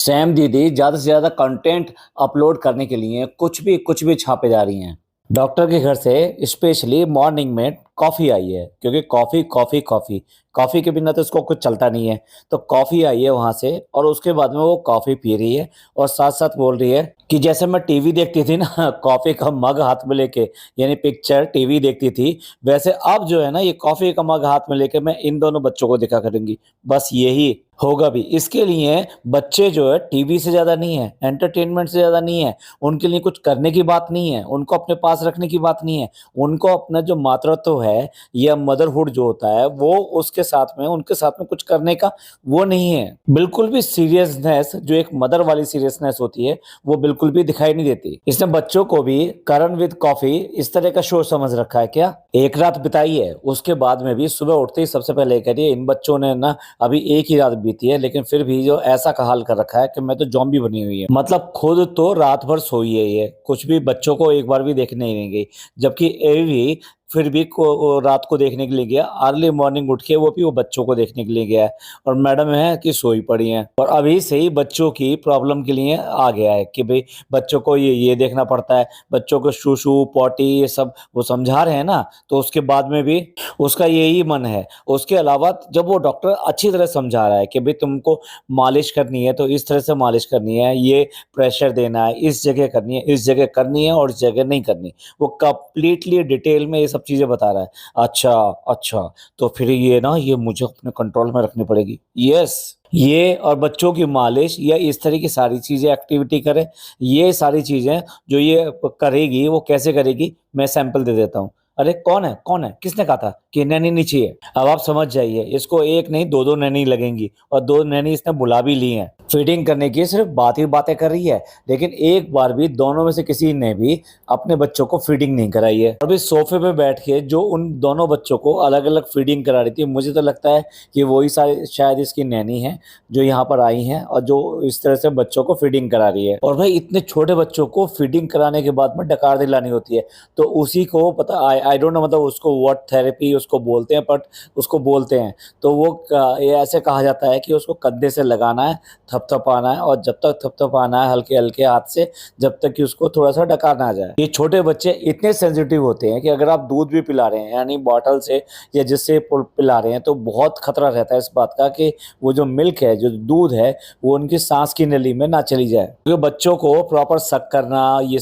Sam दीदी ज़्यादा से ज़्यादा कंटेंट अपलोड करने के लिए कुछ भी छापे जा रही हैं। डॉक्टर के घर से स्पेशली मॉर्निंग में कॉफ़ी आई है, क्योंकि कॉफ़ी कॉफ़ी कॉफ़ी कॉफ़ी के बिना तो उसको कुछ चलता नहीं है। तो कॉफ़ी आई है वहाँ से और उसके बाद में वो कॉफ़ी पी रही है और साथ-साथ बोल रही है कि जैसे मैं टीवी देखती थी ना कॉफ़ी का मग हाथ में लेके, यानी पिक्चर टीवी देखती थी, वैसे अब जो है ना ये कॉफ़ी का मग हाथ में लेके मैं इन दोनों बच्चों को देखा करूँगी। बस यही होगा भी। इसके लिए बच्चे जो है टीवी से ज़्यादा नहीं है, एंटरटेनमेंट से ज़्यादा नहीं है, उनके लिए कुछ करने की बात नहीं है, उनको अपने पास रखने की बात नहीं है। उनको अपना जो मातृत्व है या मदरहुड जो होता है वो उसके साथ में उनके साथ में कुछ करने का वो नहीं है। बिल्कुल भी सीरियसनेस जो एक मदर वाली सीरियसनेस होती है, वो बिल्कुल भी दिखाई नहीं देती। इसने बच्चों को भी करण विद कॉफ़ी इस तरह का शो समझ रखा है क्या? एक रात बिताई है, उसके बाद में भी सुबह उठते ही सबसे पहले ये कह रही है इन बच्चों ने ना अभी एक ही रात बीती है, लेकिन फिर भी जो ऐसा का हाल कर रखा है कि मैं तो ज़ॉम्बी बनी हुई है। मतलब खुद तो रात भर सोई है ये, कुछ भी बच्चों को एक बार भी देखने ही नहीं गई। जबकि ये भी फिर भी को रात को देखने के लिए गया, अर्ली मॉर्निंग उठ के वो भी वो बच्चों को देखने के लिए गया है और मैडम है कि सोई पड़ी हैं और अभी से ही बच्चों की प्रॉब्लम के लिए आ गया है कि भई बच्चों को ये देखना पड़ता है, बच्चों को शू-शू, पॉटी ये सब वो समझा रहे हैं ना, तो उसके बाद में भी उसका यही मन है। उसके अलावा जब वो डॉक्टर अच्छी तरह समझा रहा है कि भई तुमको मालिश करनी है तो इस तरह से मालिश करनी है, ये प्रेशर देना है, इस जगह करनी है, इस जगह करनी है और इस जगह नहीं करनी। वो कंप्लीटली डिटेल में ये सब चीज़ें बता रहा है। अच्छा, अच्छा, तो फिर ये ना ये मुझे अपने कंट्रोल में रखनी पड़ेगी। यस, ये और बच्चों की मालिश या इस तरह की सारी चीज़ें एक्टिविटी करे, ये सारी चीज़ें जो ये करेगी वो कैसे करेगी मैं सैंपल दे देता हूँ। अरे कौन है? कौन है? किसने कहा था कि नैनी नहीं चाहिए? अब आप समझ जाइए इसको 1 नहीं 2-2 नैनी लगेंगी और 2 नैनी इसने बुला भी ली हैं। फीडिंग करने की सिर्फ़ बात ही बातें कर रही है, लेकिन एक बार भी दोनों में से किसी ने भी अपने बच्चों को फीडिंग नहीं कराई है। अभी सोफ़े पे बैठ के जो उन दोनों बच्चों को अलग-अलग फीडिंग करा रही थी, मुझे तो लगता है कि वही शायद इसकी नैनी हैं, जो यहाँ पर आई हैं और जो इस तरह से बच्चों को फीडिंग करा रही है। और भाई इतने छोटे बच्चों को फीडिंग कराने के बाद में डकार दिलानी होती है, तो उसी को पता आई डोंट नो मतलब उसको व्हाट थेरेपी उसको बोलते हैं बट उसको बोलते हैं। तो वो ये ऐसे कहा जाता है कि उसको कंधे से लगाना है, थपथपाना है और जब तक थपथपाना है हल्के-हल्के हाथ से, जब तक कि उसको थोड़ा-सा डकार ना जाए। ये छोटे बच्चे इतने सेंसिटिव होते हैं कि अगर आप दूध भी पिला रहे हैं, यानी बॉटल से या जिससे पिला रहे हैं, तो बहुत खतरा रहता है इस बात का कि वो जो मिल्क है, जो दूध है, वो उनकी साँस की नली में ना चली जाए। क्योंकि बच्चों को प्रॉपर सक करना, ये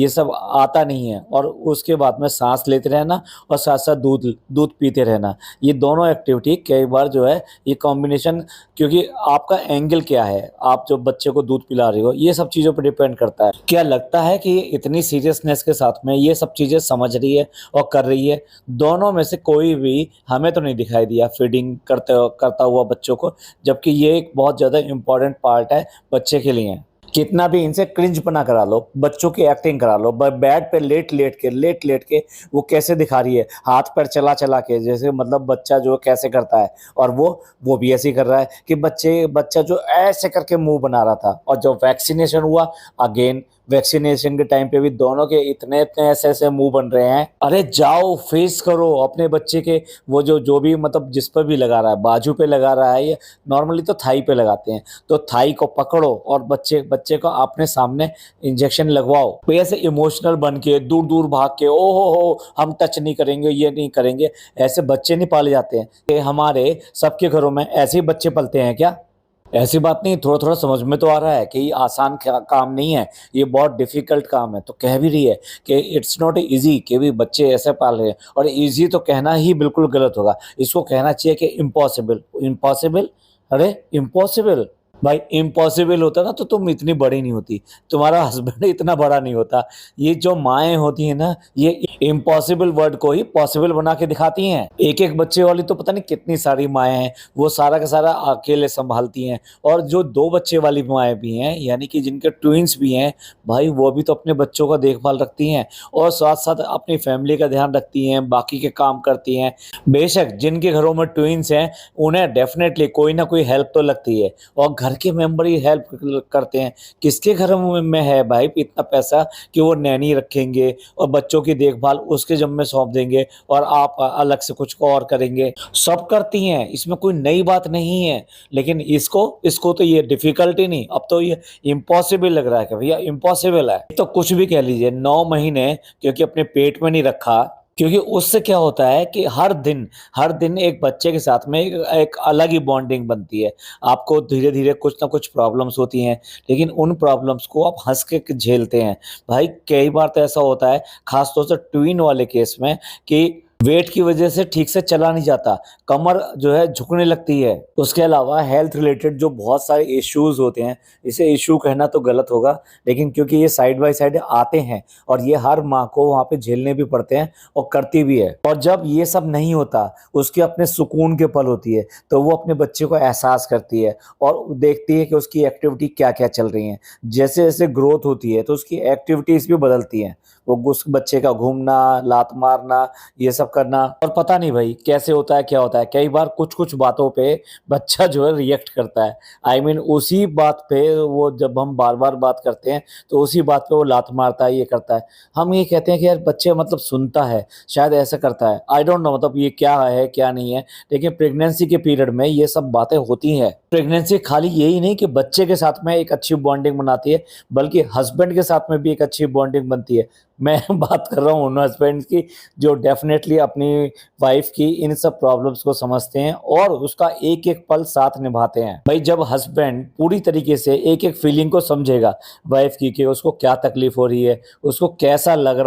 सब आता नहीं है और उसके बाद में साँस लेते रहना और साथ-साथ दूध दूध पीते रहना। ये दोनों एक्टिविटी कई बार जो है ये कॉम्बिनेशन, क्योंकि आपका एंगल क्या है, आप जो बच्चे को दूध पिला रहे हो, ये सब चीज़ों पे डिपेंड करता है। क्या लगता है कि ये इतनी सीरियसनेस के साथ में ये सब चीज़ें समझ रही है और कर रही है? दोनों में से कोई भी हमें तो नहीं दिखाई दिया फीडिंग करता हुआ बच्चों को, जबकि ये एक बहुत ज़्यादा इम्पोर्टेंट पार्ट है बच्चे के लिए। कितना भी इनसे क्रिंजपना करा लो, बच्चों की एक्टिंग करा लो, ब बेड पे लेट-लेट के वो कैसे दिखा रही है, हाथ-पैर चला-चला के, जैसे मतलब बच्चा जो कैसे करता है और वो भी ऐसे ही कर रहा है कि बच्चा जो ऐसे करके मुँह बना रहा था और जब वैक्सीनेशन हुआ, अगेन वैक्सीनेशन के टाइम पे भी दोनों के इतने-इतने ऐसे-ऐसे मुँह बन रहे हैं। अरे जाओ फेस करो अपने बच्चे के, वो जो भी मतलब जिस पर भी लगा रहा है, बाजू पे लगा रहा है या नॉर्मली तो थाई पे लगाते हैं, तो थाई को पकड़ो और बच्चे बच्चे को अपने सामने इंजेक्शन लगवाओ। कोई ऐसे इमोशनल बन के दूर-दूर भाग के ओ हो हम टच नहीं करेंगे, ये नहीं करेंगे, ऐसे बच्चे नहीं पाले जाते हैं। ये हमारे सबके घरों में ऐसे ही बच्चे पलते हैं क्या? ऐसी बात नहीं, थोड़ा-थोड़ा समझ में तो आ रहा है कि ये आसान क काम नहीं है, ये बहुत डिफ़िकल्ट काम है। तो कह भी रही है कि इट्स नॉट ईज़ी कि भी बच्चे ऐसे पाल रहे हैं और ईज़ी तो कहना ही बिल्कुल गलत होगा। इसको कहना चाहिए कि इम्पॉसिबल। इम्पॉसिबल? अरे! इम्पॉसिबल? भाई इम्पॉसिबल होता ना तो तुम इतनी बड़ी नहीं होती, तुम्हारा हस्बैंड इतना बड़ा नहीं होता। ये जो माएँ होती हैं ना, ये इम्पॉसिबल वर्ड को ही पॉसिबल बना के दिखाती हैं। एक-एक बच्चे वाली तो पता नहीं कितनी सारी माएँ हैं, वो सारा का सारा अकेले सँभालती हैं और जो 2 बच्चे वाली माएँ भी हैं, यानी कि जिनके ट्विन्स भी हैं, भाई वो भी तो अपने बच्चों का देखभाल रखती हैं और साथ-साथ अपनी फैमिली का ध्यान रखती हैं, बाकी के काम करती हैं। बेशक जिनके घरों में ट्विन्स हैं, उन्हें डेफ़िनेटली कोई ना कोई हेल्प तो लगती है और घर के मेंबर ही हेल्प करते हैं। किसके घर में है भाई इतना पैसा कि वो नैनी रखेंगे और बच्चों की देखभाल उसके ज़िम्मे सौंप देंगे और आप अलग से कुछ और करेंगे। सब करती हैं, इसमें कोई नई बात नहीं है। लेकिन इसको इसको तो ये डिफ़िकल्ट ही नहीं, अब तो ये इम्पॉसिबल लग रहा है कि भैया इम्पॉसिबल है। तो कुछ भी कह लीजिए 9 महीने क्योंकि अपने पेट में नहीं रखा, क्योंकि उससे क्या होता है कि हर दिन एक बच्चे के साथ में एक एक अलग ही बॉन्डिंग बनती है। आपको धीरे-धीरे कुछ ना कुछ प्रॉब्लम्स होती हैं, लेकिन उन प्रॉब्लम्स को आप हँस के झेलते हैं। भाई कई बार तो ऐसा होता है, ख़ास तौर से ट्विन वाले केस में कि वेट की वजह से ठीक से चला नहीं जाता, कमर जो है झुकने लगती है। उसके अलावा हेल्थ रिलेटेड जो बहुत सारे इश्यूज़ होते हैं, इसे इश्यू कहना तो गलत होगा, लेकिन क्योंकि ये साइड बाय साइड आते हैं और ये हर माँ को वहाँ पे झेलने भी पड़ते हैं और करती भी है। और जब ये सब नहीं होता, उसके अपने सुकून के पल होती है, तो वो अपने बच्चे को एहसास करती है और देखती है कि उसकी एक्टिविटी क्या-क्या चल रही हैं। जैसे-जैसे ग्रोथ होती है, तो उसकी एक्टिविटीज़ भी बदलती हैं। वो उस बच्चे का घूमना, लात मारना, ये सब करना और पता नहीं भाई कैसे होता है, क्या होता है। कई बार कुछ-कुछ बातों पे बच्चा जो है रिएक्ट करता है। आई मीन उसी बात पे वो जब हम बार-बार बात करते हैं, तो उसी बात पे वो लात मारता है, ये करता है। हम ये कहते हैं कि यार बच्चे मतलब सुनता है, शायद ऐसा करता है। आई डोंट नो मतलब ये क्या है, क्या नहीं है। लेकिन प्रेगनेंसी के पीरियड में ये सब बातें होती हैं। प्रेगनेंसी खाली यही नहीं कि बच्चे के साथ में एक अच्छी बॉन्डिंग बनाती है, बल्कि हस्बैंड के साथ में भी एक अच्छी बॉन्डिंग बनती है। मैं बात कर रहा हूँ उन हस्बैंड्स की जो डेफ़िनेटली अपनी वाइफ़ की इन सब प्रॉब्लम्स को समझते हैं और उसका एक-एक पल साथ निभाते हैं। भाई जब हस्बैंड पूरी तरीके से एक-एक फीलिंग को समझेगा वाइफ़ की कि उसको क्या तकलीफ़ हो रही है, उसको कैसा लग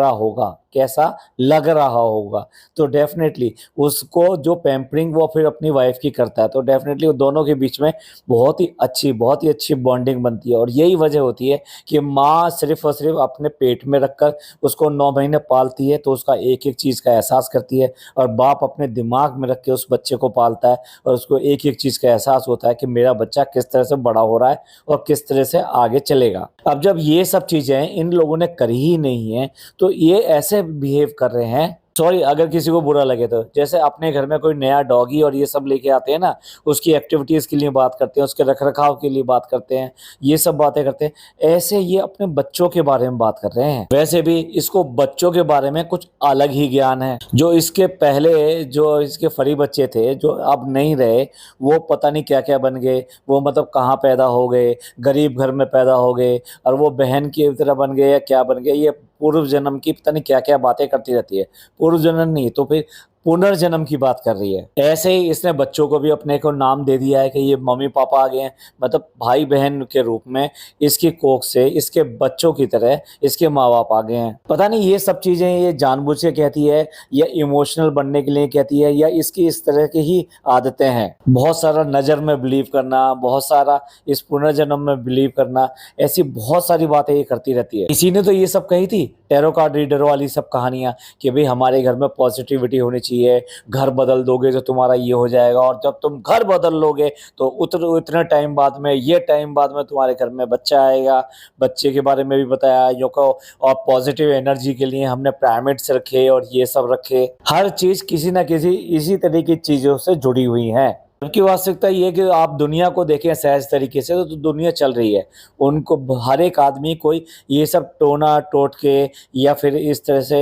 रहा होगा, तो डेफ़िनेटली उसको जो पैम्परिंग वो फिर अपनी वाइफ़ की करता है, तो डेफ़िनेटली वो दोनों के बीच में बहुत ही अच्छी बॉन्डिंग बनती है। और यही वजह होती है कि माँ सिर्फ़ और सिर्फ़ अपने पेट में रखकर उसको 9 महीने पालती है, तो उसका एक-एक चीज़ का एहसास करती है और बाप अपने दिमाग में रख के उस बच्चे को पालता है और उसको एक-एक चीज़ का एहसास होता है कि मेरा बच्चा किस तरह से बड़ा हो रहा है और किस तरह से आगे चलेगा। अब जब ये सब चीज़ें इन लोगों ने करी ही नहीं हैं, तो ये ऐसे बिहेव कर रहे हैं, सॉरी अगर किसी को बुरा लगे तो। जैसे अपने घर में कोई नया डॉगी और ये सब लेके आते हैं ना, उसकी एक्टिविटीज़ के लिए बात करते हैं, उसके रख-रखाव के लिए बात करते हैं, ये सब बातें करते हैं। ऐसे ये अपने बच्चों के बारे में बात कर रहे हैं। वैसे भी इसको बच्चों के बारे में कुछ अलग ही ज्ञान है। जो इसके पहले जो इसके फरी बच्चे थे, जो अब नहीं रहे, वो पता नहीं क्या-क्या बन गए, वो मतलब कहाँ पैदा हो गए, गरीब घर में पैदा हो गए और वो बहन की तरह बन गए या क्या बन गए, ये पूर्व जन्म की पता नहीं क्या-क्या बातें करती रहती है। पूर्व जन्म नहीं तो फिर पुनर्जन्म की बात कर रही है। ऐसे ही इसने बच्चों को भी अपने को नाम दे दिया है कि ये मम्मी-पापा आ गए हैं, मतलब भाई-बहन के रूप में इसकी कोख से इसके बच्चों की तरह इसके माँ-बाप आ गए हैं। पता नहीं ये सब चीज़ें ये जानबूझ के कहती है या इमोशनल बनने के लिए कहती है या इसकी इस तरह की ही आदतें हैं। बहुत सारा नज़र में बिलीव करना, बहुत सारा इस पुनर्जन्म में बिलीव करना, ऐसी बहुत सारी बातें ये करती रहती है। इसी ने तो ये सब कही थी, टैरो कार्ड रीडर वाली सब कहानियाँ कि भई हमारे घर में पॉजिटिविटी होनी चाहिए, घर बदल दोगे तो तुम्हारा ये हो जाएगा और जब तुम घर बदल लोगे तो उतने टाइम बाद में ये टाइम बाद में तुम्हारे घर में बच्चा आएगा। बच्चे के बारे में भी बताया जो को और पॉजिटिव एनर्जी के लिए हमने पिरामिड्स रखे और ये सब रखे। हर चीज़ किसी न किसी इसी तरह की चीज़ों से जुड़ी हुई है। जबकि वास्तविकता ये है कि आप दुनिया को देखें सहज तरीके से तो दुनिया चल रही है। उनको हर एक आदमी कोई ये सब टोना-टोटके या फिर इस तरह से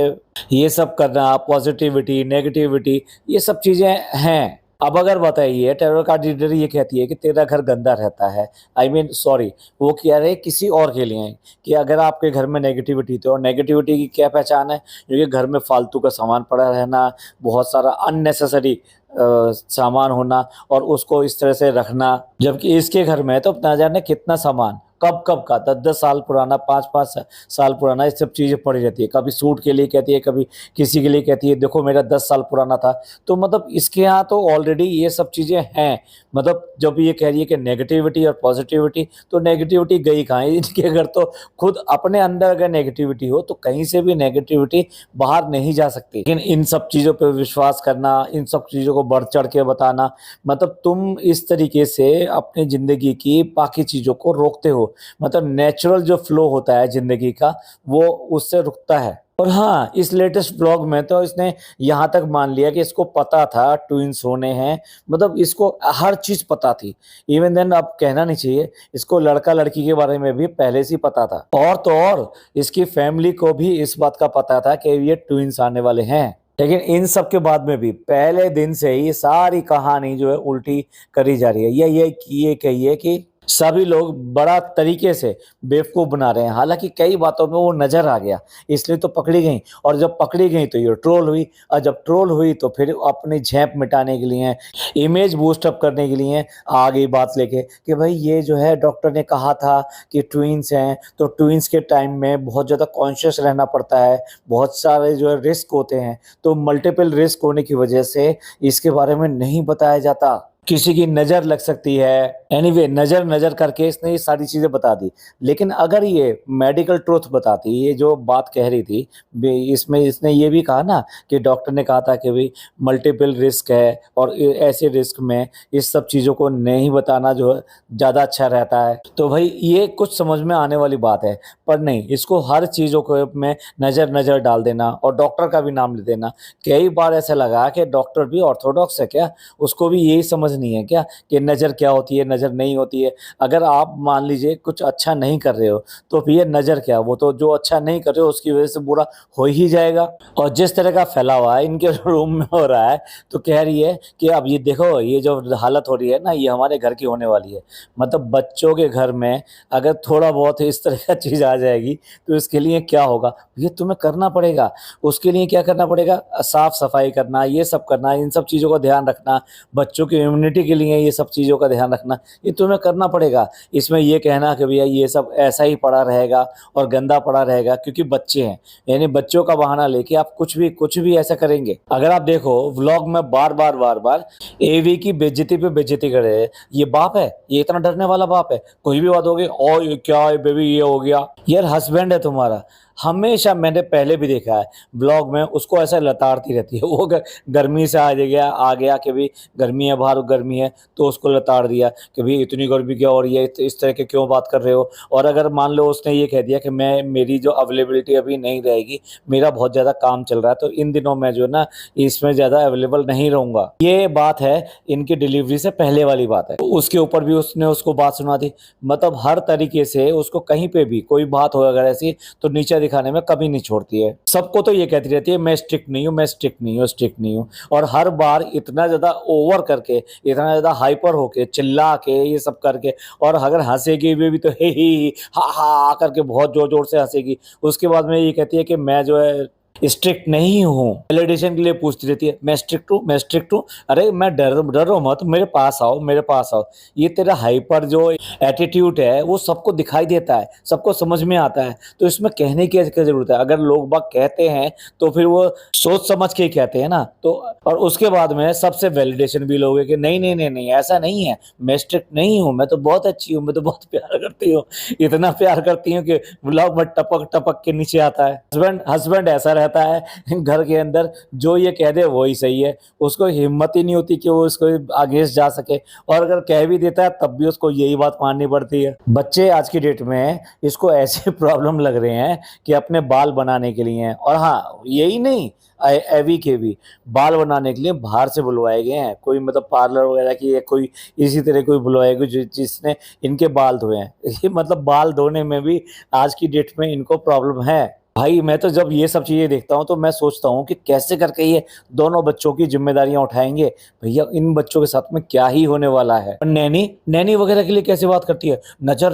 ये सब करना पॉज़िटिविटी, नेगेटिविटी ये सब चीज़ें हैं। अब अगर बताइए टैरो कार्ड रीडर ये कहती है कि तेरा घर गंदा रहता है। आई मीन सॉरी वो कह रहे हैं किसी और के लिए कि अगर आपके घर में नेगेटिविटी तो नेगेटिविटी की क्या पहचान है? क्योंकि घर में फालतू का सामान पड़ा रहना, बहुत सारा अननेसेसरी सामान होना और उसको इस तरह से रखना। जबकि इसके घर में तो ना जाने कितना सामान कब का 10-10 साल पुराना 5-5 साल पुराना ये सब चीज़ें पड़ी रहती है। कभी सूट के लिए कहती है, कभी किसी के लिए कहती है देखो मेरा 10 साल पुराना था। तो मतलब इसके यहाँ तो ऑलरेडी ये सब चीज़ें हैं। मतलब जब ये कह रही है कि नेगेटिविटी और पॉज़िटिविटी तो नेगेटिविटी गई कहाँ है? इनके अगर तो खुद अपने अंदर अगर नेगेटिविटी हो तो कहीं से भी नेगेटिविटी बाहर नहीं जा सकती। लेकिन इन सब चीज़ों पे विश्वास करना, इन सब चीज़ों को बढ़-चढ़ के बताना मतलब तुम इस तरीके से अपनी ज़िंदगी की बाकी चीज़ों को रोकते हो। मतलब नेचुरल जो फ्लो होता है ज़िंदगी का वो उससे रुकता है। और हाँ, इस लेटेस्ट व्लॉग में तो इसने यहाँ तक मान लिया कि इसको पता था ट्विन्स होने हैं, मतलब इसको हर चीज़ पता थी। इवन देन अब कहना नहीं चाहिए, इसको लड़का-लड़की के बारे में भी पहले से ही पता था। और तो और इसकी फैमिली को भी इस बात का पता था कि ये ट्विन्स आने वाले हैं। लेकिन इन सब के बाद में भी पहले दिन से ही सारी कहानी जो है उल्टी करी जा रही है। ये कहिए कि सभी लोग बड़ा तरीके से बेवकूफ़ बना रहे हैं। हालाँकि कई बातों में वो नज़र आ गया, इसलिए तो पकड़ी गईं और जब पकड़ी गईं तो ये ट्रोल हुई और जब ट्रोल हुई तो फिर अपनी झेप मिटाने के लिए, इमेज बूस्ट अप करने के लिए आ गई बात लेके कि भई ये जो है डॉक्टर ने कहा था कि ट्विन्स हैं, तो ट्विन्स के टाइम में बहुत ज़्यादा कॉन्शियस रहना पड़ता है, बहुत सारे जो है रिस्क होते हैं, तो मल्टीपल रिस्क होने की वजह से इसके बारे में नहीं बताया जाता। किसी की नज़र लग सकती है। एनीवे नज़र करके इसने ये सारी चीज़ें बता दी। लेकिन अगर ये मेडिकल ट्रुथ बताती, ये जो बात कह रही थी, बे इसमें इसने ये भी कहा ना कि डॉक्टर ने कहा था कि भई मल्टीपल रिस्क है और ऐसे रिस्क में इस सब चीज़ों को नहीं बताना जो है ज़्यादा अच्छा रहता है। तो भई ये कुछ समझ में आने वाली बात है। पर नहीं, इसको हर चीज़ों को में नज़र डाल देना और डॉक्टर का भी नाम ले देना। कई बार ऐसा लगा कि डॉक्टर भी ऑर्थोडॉक्स है क्या? उसको भी यही समझ नहीं है क्या कि नज़र क्या होती है, नज़र नहीं होती है। अगर आप मान लीजिए कुछ अच्छा नहीं कर रहे हो, तो फिर ये नज़र क्या? वो तो जो अच्छा नहीं कर रहे हो उसकी वज़ह से बुरा हो ही जाएगा। और जिस तरह का फैलावा है इनके रूम में हो रहा है, तो कह रही है कि अब ये देखो ये जो हालत हो रही है ना, ये हमारे घर की होने वाली है। मतलब बच्चों के घर में अगर थोड़ा बहुत इस तरह का चीज़ आ जाएगी, तो इसके लिए क्या होगा? ये तुम्हें करना पड़ेगा। उसके लिए क्या करना पड़ेगा? साफ-सफाई करना, ये सब करना, इन सब चीज़ों का ध्यान रखना, बच्चों की इम्यूनिटी के लिए ये सब चीज़ों का ध्यान रखना, ये तुम्हें करना पड़ेगा। इसमें ये कहना कि भैया ये सब ऐसा ही पड़ा रहेगा और गंदा पड़ा रहेगा क्योंकि बच्चे हैं, यानी बच्चों का बहाना लेके आप कुछ भी ऐसा करेंगे। अगर आप देखो व्लॉग में बार-बार एवी की बेइज्जती पे बेइज्जती कर रहे हैं। ये बाप है? ये इतना डरने वाला बाप है? कोई भी बात हो गई, ओह! ये क्या है बेबी ये हो गया। यार हस्बैंड है तुम्हारा। हमेशा मैंने पहले भी देखा है व्लॉग में उसको ऐसा लताड़ती रहती है। वो गर्मी से आ गया कि भई गर्मी है बाहर गर्मी है, तो उसको लताड़ दिया कि भई इतनी गर्मी क्या हो रही है, इस तरह के क्यों बात कर रहे हो? और अगर मान लो उसने ये कह दिया कि मेरी जो अवेलेबिलिटी अभी नहीं रहेगी, मेरा बहुत ज़्यादा काम चल रहा है, तो इन दिनों मैं जो है ना इसमें ज़्यादा अवेलेबल नहीं रहूँगा। ये बात है इनकी डिलीवरी से पहले वाली बात है। उसके ऊपर भी उसने उसको बात सुना दी। मतलब हर तरीके से उसको कहीं पे भी कोई बात हो अगर ऐसी, तो नीचा दिखाने में कभी नहीं छोड़ती है। सबको तो ये कहती रहती है मैं स्ट्रिक्ट नहीं हूँ, मैं स्ट्रिक्ट नहीं हूँ, स्ट्रिक्ट नहीं हूँ। और हर बार इतना ज़्यादा ओवर करके, इतना ज़्यादा हाइपर होके, चिल्ला के, ये सब करके, और अगर हँसेगी भी तो ही हा हा करके बहुत ज़ोर-ज़ोर से हँसेगी। उसके बाद में ये कहती है कि मैं जो है स्ट्रिक्ट नहीं हूँ। वैलिडेशन के लिए पूछती रहती है, मैं स्ट्रिक्ट हूँ, मैं स्ट्रिक्ट हूँ। अरे मैं डरो मत, मेरे पास आओ, मेरे पास आओ। ये तेरा हाइपर जो एटीट्यूड है वो सबको दिखाई देता है, सबको समझ में आता है। तो इसमें कहने की क्या ज़रूरत है? अगर लोग बाग कहते हैं तो फिर वो सोच समझ के ही कहते हैं ना। तो और उसके बाद में सबसे वैलिडेशन भी लोगे कि नहीं ऐसा नहीं है, मैं स्ट्रिक्ट नहीं हूँ, मैं तो बहुत अच्छी हूँ, मैं तो बहुत प्यार करती हूँ। इतना प्यार करती हूँ कि व्लॉग में टपक के नीचे आता है। हस्बैंड ऐसा रहता है घर के अंदर, जो ये कह दे वो ही सही है। उसको हिम्मत ही नहीं होती कि वो इसको अगेंस्ट जा सके, और अगर कह भी देता है तब भी उसको यही बात माननी पड़ती है। बच्चे आज की डेट में इसको ऐसे प्रॉब्लम लग रहे हैं कि अपने बाल बनाने के लिए, और हाँ यही नहीं, एवी के भी बाल बनाने के लिए बाहर से बुलवाए गए हैं। कोई मतलब पार्लर वगैरह की या कोई इसी तरह कोई बुलवाए गए जिसने इनके बाल धोए हैं। ये मतलब बाल धोने में भी आज की डेट में इनको प्रॉब्लम है। भाई मैं तो जब ये सब चीज़ें देखता हूँ तो मैं सोचता हूँ कि कैसे करके ये दोनों बच्चों की ज़िम्मेदारियाँ उठाएँगे। भैया इन बच्चों के साथ में क्या ही होने वाला है। और नैनी वगैरह के लिए कैसे बात करती है, नज़र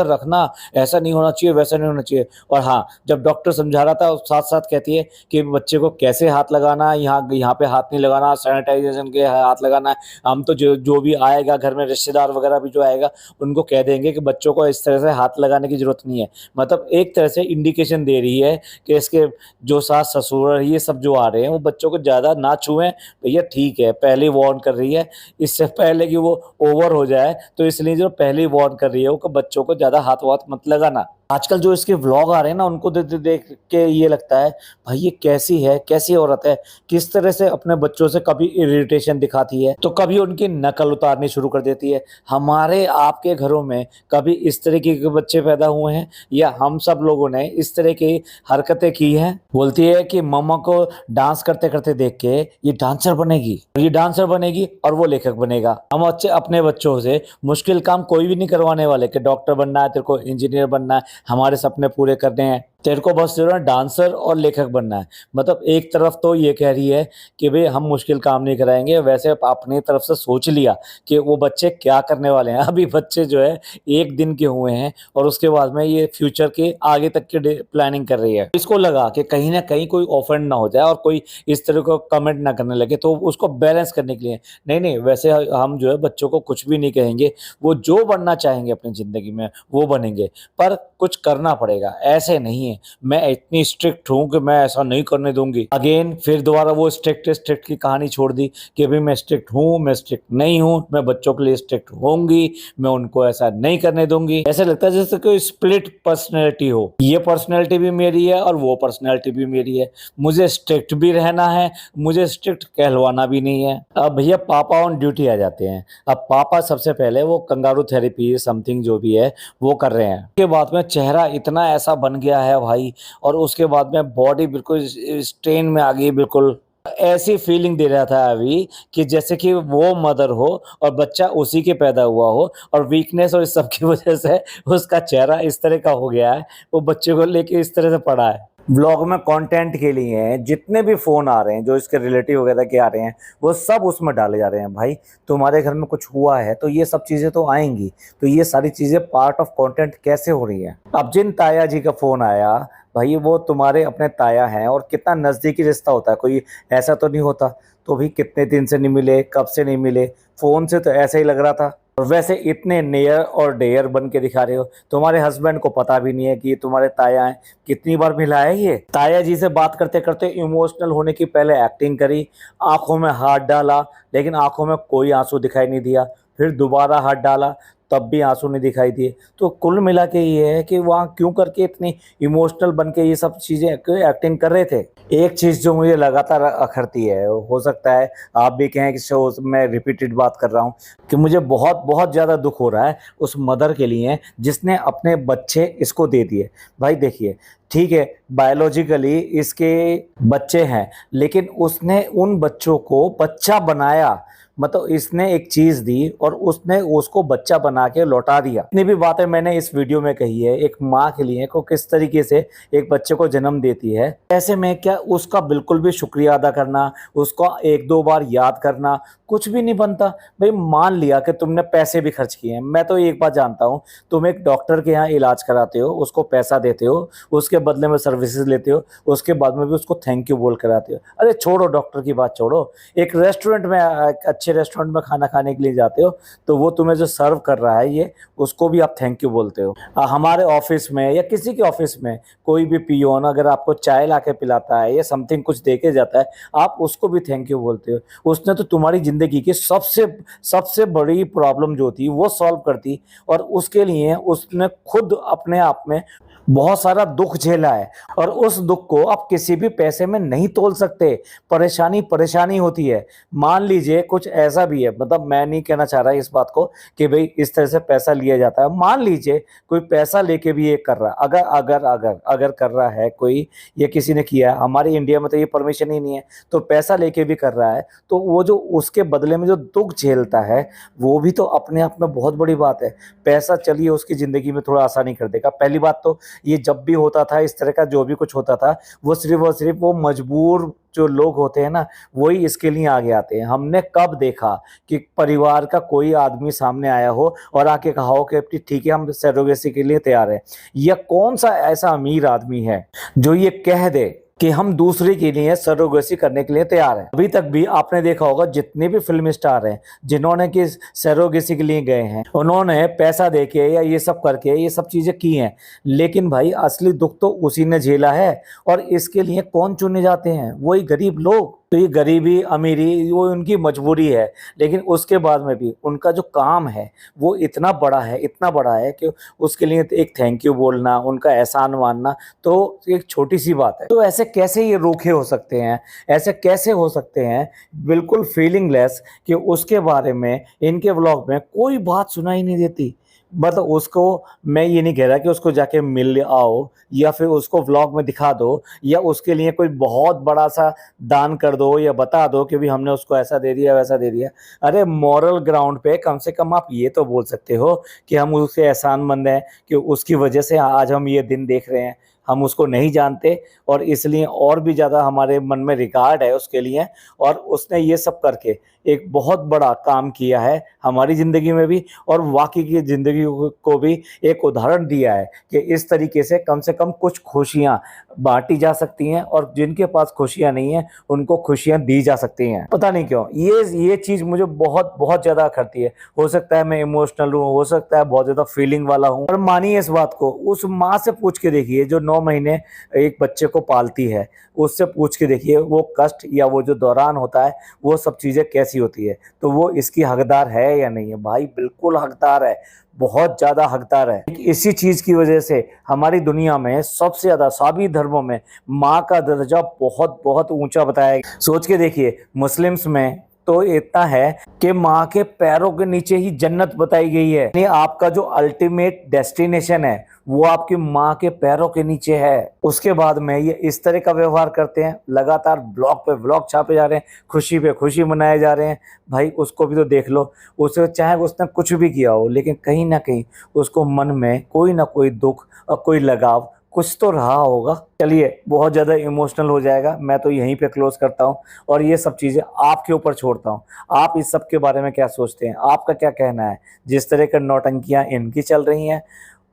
रखना, ऐसा नहीं होना चाहिए, वैसा नहीं होना चाहिए। और हाँ, जब डॉक्टर समझा रहा था साथ-साथ कहती है कि बच्चे को कैसे हाथ लगाना, यहाँ पे हाथ नहीं लगाना, सैनिटाइज़ेशन के हाथ लगाना है। हम तो जो भी आएगा घर में रिश्तेदार वगैरह भी जो आएगा, उनको कह देंगे कि बच्चों को इस तरह से हाथ लगाने की ज़रूरत नहीं है। मतलब एक तरह से इंडिकेशन दे रही है कि इसके जो सास-ससुर और ये सब जो आ रहे हैं वो बच्चों को ज़्यादा ना छुएँ। भैया ठीक है, पहले ही वार्न कर रही है, इससे पहले कि वो ओवर हो जाए, तो इसलिए जो पहले ही वार्न कर रही है वो कि बच्चों को ज़्यादा हाथ-वाथ मत लगाना। आजकल जो इसके व्लॉग आ रहे हैं ना, उनको देख के ये लगता है भाई ये कैसी है, कैसी औरत है, किस तरह से अपने बच्चों से कभी इरिटेशन दिखाती है तो कभी उनकी नकल उतारनी शुरू कर देती है। हमारे आपके घरों में कभी इस तरीके के बच्चे पैदा हुए हैं या हम सब लोगों ने इस तरह की हरकतें की हैं? बोलती है कि मम्मा को डांस करते करते देख के ये डांसर बनेगी, ये डांसर बनेगी और वो लेखक बनेगा। हम अपने बच्चों से मुश्किल काम कोई भी नहीं करवाने वाले कि डॉक्टर बनना है तेरे को, इंजीनियर बनना है, हमारे सपने पूरे करने हैं, तेरे को बस जो है डांसर और लेखक बनना है। मतलब एक तरफ तो ये कह रही है कि भाई हम मुश्किल काम नहीं कराएंगे, वैसे अपनी तरफ से सोच लिया कि वो बच्चे क्या करने वाले हैं। अभी बच्चे जो है 1 दिन के हुए हैं और उसके बाद में ये फ्यूचर के आगे तक की प्लानिंग कर रही है। इसको लगा कि कहीं ना कहीं कोई ऑफेंड ना हो जाए और कोई इस तरह को कमेंट ना करने लगे, तो उसको बैलेंस करने के लिए नहीं नहीं, वैसे हम जो है बच्चों को कुछ भी नहीं कहेंगे, वो जो बनना चाहेंगे अपनी जिंदगी में वो बनेंगे, पर कुछ करना पड़ेगा, ऐसे नहीं है मैं इतनी स्ट्रिक्ट हूं कि मैं ऐसा नहीं करने दूंगी। अगेन फिर दोबारा वो स्ट्रिक्ट की कहानी छोड़ दी कि भाई मैं स्ट्रिक्ट हूं, मैं स्ट्रिक्ट नहीं हूं, मैं बच्चों के लिए स्ट्रिक्ट होंगी, मैं उनको ऐसा नहीं करने दूंगी। ऐसे लगता है जैसे कोई स्प्लिट पर्सनैलिटी हो, ये पर्सनैलिटी भी मेरी है और वो पर्सनैलिटी भी मेरी है, मुझे स्ट्रिक्ट भी रहना है, मुझे स्ट्रिक्ट कहलवाना भी नहीं है। अब भैया पापा ऑन ड्यूटी आ जाते हैं। अब पापा सबसे पहले वो कंगारू थेरेपी समथिंग जो भी है वो कर रहे हैं। उसके बाद में चेहरा इतना ऐसा बन गया है भाई, और उसके बाद में बॉडी बिल्कुल स्ट्रेन में आ गई, बिल्कुल ऐसी फीलिंग दे रहा था अभी कि जैसे कि वो मदर हो और बच्चा उसी के पैदा हुआ हो, और वीकनेस और इस सब की वजह से उसका चेहरा इस तरह का हो गया है, वो बच्चे को लेके इस तरह से पड़ा है। व्लॉग में कंटेंट के लिए जितने भी फोन आ रहे हैं जो इसके रिलेटिव वगैरह के आ रहे हैं वो सब उसमें डाले जा रहे हैं। भाई तुम्हारे घर में कुछ हुआ है तो ये सब चीजें तो आएंगी, तो ये सारी चीजें पार्ट ऑफ कंटेंट कैसे हो रही है। अब जिन ताया जी का फोन आया, भाई वो तुम्हारे अपने ताया हैं और कितना नजदीकी रिश्ता होता है, कोई ऐसा तो नहीं होता। तो भी कितने दिन से नहीं मिले, कब से नहीं मिले, फोन से तो ऐसा ही लग रहा था। और वैसे इतने नियर और डेयर बन के दिखा रहे हो, तुम्हारे हस्बैंड को पता भी नहीं है कि ये तुम्हारे ताया हैं। कितनी बार मिला है ये ताया जी से बात करते करते इमोशनल होने की पहले एक्टिंग करी, आंखों में हाथ डाला लेकिन आंखों में कोई आंसू दिखाई नहीं दिया, फिर दोबारा हाथ डाला तब भी आंसू नहीं दिखाई दिए। तो कुल मिला के ये है कि वहाँ क्यों करके इतनी इमोशनल बन के ये सब चीज़ें एक्टिंग कर रहे थे। एक चीज़ जो मुझे लगातार अखरती है, हो सकता है आप भी कहें कि शो मैं रिपीटेड बात कर रहा हूँ, कि मुझे बहुत बहुत ज़्यादा दुख हो रहा है उस मदर के लिए जिसने अपने बच्चे इसको दे दिए। भाई देखिए ठीक है बायोलॉजिकली इसके बच्चे हैं, लेकिन उसने उन बच्चों को बच्चा बनाया, मतलब इसने एक चीज दी और उसने उसको बच्चा बना के लौटा दिया। इतनी भी बातें मैंने इस वीडियो में कही है एक माँ के लिए को किस तरीके से एक बच्चे को जन्म देती है। ऐसे में क्या उसका बिल्कुल भी शुक्रिया अदा करना, उसको 1-2 बार याद करना कुछ भी नहीं बनता। भाई मान लिया कि तुमने पैसे भी खर्च किए हैं, मैं तो एक बात जानता हूँ, तुम एक डॉक्टर के यहाँ इलाज कराते हो, उसको पैसा देते हो, उसके बदले में सर्विसेज लेते हो, उसके बाद में भी उसको थैंक यू बोल कर आते हो। अरे छोड़ो डॉक्टर की बात छोड़ो, एक रेस्टोरेंट में अच्छे रेस्टोरेंट में खाना खाने के लिए जाते हो तो वो तुम्हें जो सर्व कर रहा है ये उसको भी आप थैंक यू बोलते हो। हमारे ऑफिस में या किसी के ऑफिस में कोई भी पियोन अगर आपको चाय ला के पिलाता है या समथिंग कुछ दे के जाता है, आप उसको भी थैंक यू बोलते हो। उसने तो तुम्हारी जिंदगी की सबसे सबसे बड़ी प्रॉब्लम जो थी वो सॉल्व कर दी, और उसके लिए उसने खुद अपने आप में बहुत सारा दुख झेला है, और उस दुख को आप किसी भी पैसे में नहीं तोल सकते। परेशानी परेशानी होती है। मान लीजिए कुछ ऐसा भी है, मतलब मैं नहीं कहना चाह रहा इस बात को कि भाई इस तरह से पैसा लिया जाता है। मान लीजिए कोई पैसा लेके भी ये कर रहा है, अगर अगर अगर अगर कर रहा है कोई, ये किसी ने किया है, हमारी इंडिया में तो ये परमिशन ही नहीं है, तो पैसा लेके भी कर रहा है, तो वो जो उसके बदले में जो दुख झेलता है वो भी तो अपने आप में बहुत बड़ी बात है। पैसा चलिए उसकी जिंदगी में थोड़ा आसानी कर देगा। पहली बात तो ये जब भी होता था इस तरह का जो भी कुछ होता था, वो सिर्फ और सिर्फ वो मजबूर जो लोग होते हैं ना वही इसके लिए आगे आते हैं। हमने कब देखा कि परिवार का कोई आदमी सामने आया हो और आके कहा हो कि ठीक है हम सरोगेसी के लिए तैयार हैं, या कौन सा ऐसा अमीर आदमी है जो ये कह दे कि हम दूसरे के लिए सरोगेसी करने के लिए तैयार हैं। अभी तक भी आपने देखा होगा जितने भी फिल्म स्टार हैं जिन्होंने कि सरोगेसी के लिए गए हैं, उन्होंने पैसा देके या ये सब करके ये सब चीजें की हैं, लेकिन भाई असली दुख तो उसी ने झेला है। और इसके लिए कौन चुने जाते हैं? वही गरीब लोग। तो ये गरीबी अमीरी वो उनकी मजबूरी है, लेकिन उसके बाद में भी उनका जो काम है वो इतना बड़ा है, इतना बड़ा है कि उसके लिए तो एक थैंक यू बोलना, उनका एहसान मानना तो एक छोटी सी बात है। तो ऐसे कैसे ये रूखे हो सकते हैं, ऐसे कैसे हो सकते हैं बिल्कुल फीलिंगलेस कि उसके बारे में इनके व्लॉग में कोई बात सुनाई नहीं देती। मतलब उसको, मैं ये नहीं कह रहा कि उसको जाके मिल आओ या फिर उसको व्लॉग में दिखा दो या उसके लिए कोई बहुत बड़ा सा दान कर दो या बता दो कि भी हमने उसको ऐसा दे दिया वैसा दे दिया। अरे मॉरल ग्राउंड पे कम से कम आप ये तो बोल सकते हो कि हम उसके एहसानमंद हैं कि उसकी वजह से आज हम ये दिन देख रहे हैं। हम उसको नहीं जानते और इसलिए और भी ज़्यादा हमारे मन में रिगार्ड है उसके लिए, और उसने ये सब करके एक बहुत बड़ा काम किया है हमारी ज़िंदगी में भी और वाकई की ज़िंदगी को भी एक उदाहरण दिया है कि इस तरीके से कम कुछ खुशियाँ बाँटी जा सकती हैं और जिनके पास खुशियाँ नहीं हैं उनको खुशियाँ दी जा सकती हैं। पता नहीं क्यों ये चीज़ मुझे बहुत बहुत ज़्यादा करती है। हो सकता है मैं इमोशनल हूँ, हो सकता है बहुत ज़्यादा फीलिंग वाला हूँ, पर मानिए इस बात को, उस माँ से पूछ के देखिए जो 9 महीने एक बच्चे को पालती है, उससे पूछ के देखिए वो कष्ट या वो जो दौरान होता है वो सब चीज़ें कैसी होती है। तो वो इसकी हकदार है या नहीं है? भाई बिल्कुल हकदार है, बहुत ज़्यादा हकदार है। इसी चीज़ की वजह से हमारी दुनिया में सबसे ज़्यादा सभी धर्मों में माँ का दर्जा बहुत बहुत ऊंचा बताया गया। सोच के देखिए, मुस्लिम्स में तो इतना है कि माँ के पैरों के नीचे ही जन्नत बताई गई है, यानी आपका जो अल्टीमेट डेस्टिनेशन है वो आपकी माँ के पैरों के नीचे है। उसके बाद में ये इस तरह का व्यवहार करते हैं, लगातार ब्लॉग पे ब्लॉग छापे जा रहे हैं, खुशी पे खुशी मनाए जा रहे हैं। भाई उसको भी तो देख लो, उसे चाहे उसने कुछ भी किया हो लेकिन कहीं ना कहीं उसको मन में कोई ना कोई दुख और कोई लगाव कुछ तो रहा होगा। चलिए बहुत ज़्यादा इमोशनल हो जाएगा, मैं तो यहीं पे क्लोज करता हूँ और ये सब चीज़ें आपके ऊपर छोड़ता हूँ। आप इस सब के बारे में क्या सोचते हैं, आपका क्या कहना है? जिस तरह का नौटंकियाँ इनकी चल रही हैं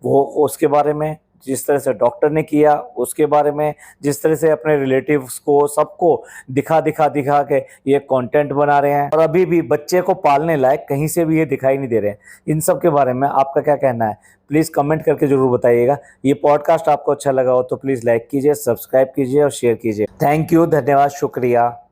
वो उसके बारे में, जिस तरह से डॉक्टर ने किया उसके बारे में, जिस तरह से अपने रिलेटिव्स को सबको दिखा के ये कंटेंट बना रहे हैं और अभी भी बच्चे को पालने लायक कहीं से भी ये दिखाई नहीं दे रहे हैं। इन सब के बारे में आपका क्या कहना है? प्लीज़ कमेंट करके ज़रूर बताइएगा। ये पॉडकास्ट आपको अच्छा लगा हो तो प्लीज़ लाइक कीजिए, सब्सक्राइब कीजिए और शेयर कीजिए। थैंक यू, धन्यवाद, शुक्रिया।